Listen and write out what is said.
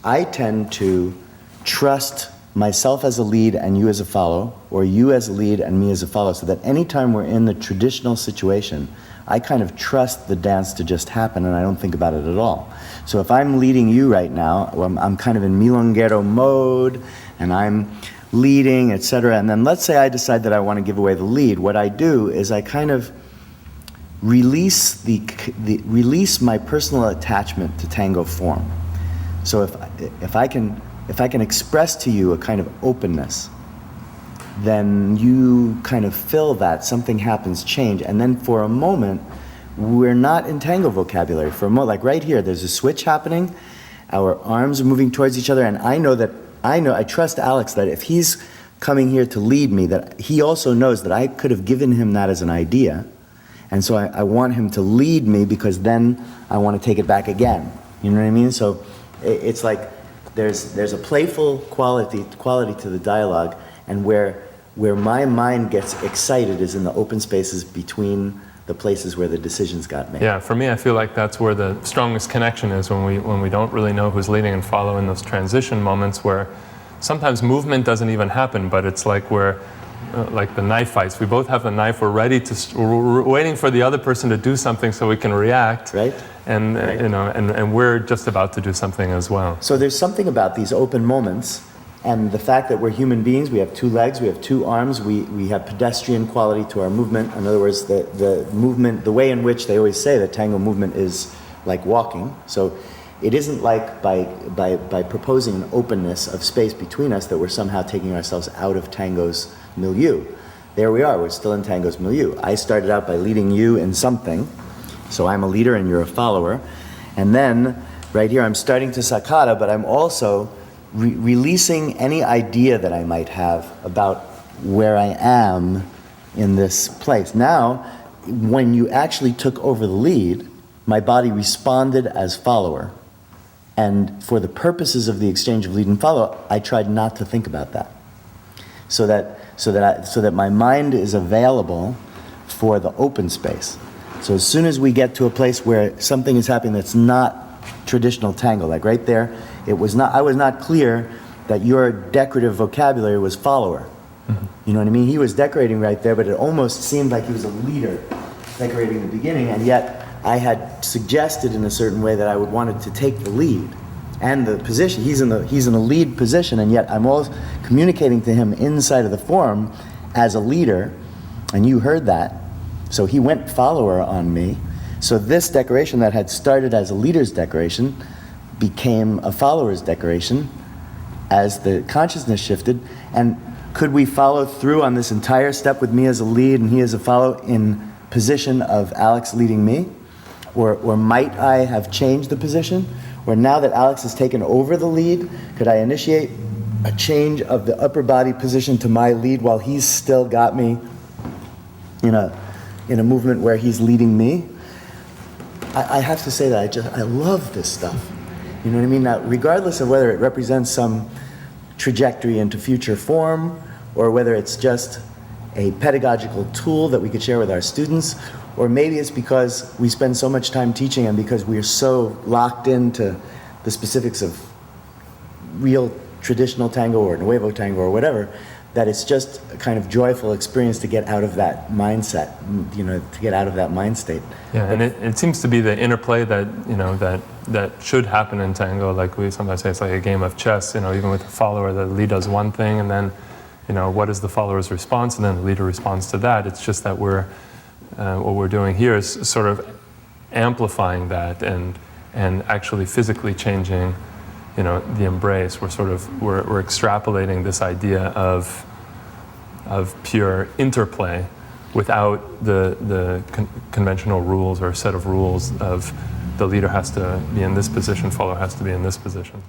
I tend to trust myself as a lead and you as a follow, or you as a lead and me as a follow, so that anytime we're in the traditional situation, I kind of trust the dance to just happen and I don't think about it at all. So if I'm leading you right now, I'm kind of in milonguero mode and I'm leading, etc. And then let's say I decide that I want to give away the lead. What I do is I kind of release my personal attachment to tango form. So if I can express to you a kind of openness, then you kind of fill that, something happens, change, and then for a moment, we're not in tango vocabulary. For a moment, like right here, there's a switch happening, our arms are moving towards each other, and I trust Alex that if he's coming here to lead me, that he also knows that I could have given him that as an idea, and so I want him to lead me because then I want to take it back again. You know what I mean? So it's like there's a playful quality to the dialogue, and where my mind gets excited is in the open spaces between the places where the decisions got made. Yeah, for me, I feel like that's where the strongest connection is, when we don't really know who's leading and follow in those transition moments where sometimes movement doesn't even happen, but it's like we're like the knife fights. We both have the knife. We're waiting for the other person to do something so we can react. Right. And right. You know, and we're just about to do something as well. So there's something about these open moments, and the fact that we're human beings. We have two legs, we have two arms. We have pedestrian quality to our movement. In other words, the movement, the way in which they always say that tango movement is like walking. So it isn't like by proposing an openness of space between us that we're somehow taking ourselves out of tango's milieu. There we are, we're still in tango's milieu. I started out by leading you in something, so I'm a leader and you're a follower. And then, right here, I'm starting to saccata, but I'm also releasing any idea that I might have about where I am in this place. Now, when you actually took over the lead, my body responded as follower. And for the purposes of the exchange of lead and follow, I tried not to think about that. So that my mind is available for the open space. So as soon as we get to a place where something is happening that's not traditional tango, like right there, I was not clear that your decorative vocabulary was follower. Mm-hmm. You know what I mean? He was decorating right there, but it almost seemed like he was a leader decorating the beginning, and yet I had suggested in a certain way that I would wanted to take the lead and the position. He's in a lead position, and yet I'm always communicating to him inside of the form as a leader, and you heard that. So he went follower on me. So this decoration that had started as a leader's decoration became a follower's decoration as the consciousness shifted. And could we follow through on this entire step with me as a lead and he as a follow in position of Alex leading me? Or might I have changed the position? Or now that Alex has taken over the lead, could I initiate a change of the upper body position to my lead while he's still got me in a movement where he's leading me? I have to say that I love this stuff. You know what I mean? Now, regardless of whether it represents some trajectory into future form, or whether it's just a pedagogical tool that we could share with our students, or maybe it's because we spend so much time teaching and because we're so locked into the specifics of real traditional tango or nuevo tango or whatever, that it's just a kind of joyful experience to get out of that mindset, to get out of that mind state. Yeah, and it seems to be the interplay that, that should happen in tango. Like we sometimes say, it's like a game of chess, even with the follower, the lead does one thing, and then, what is the follower's response, and then the leader responds to that. It's just that what we're doing here is sort of amplifying that and actually physically changing the embrace. We're extrapolating this idea of pure interplay without the conventional rules or set of rules of the leader has to be in this position, follower has to be in this position.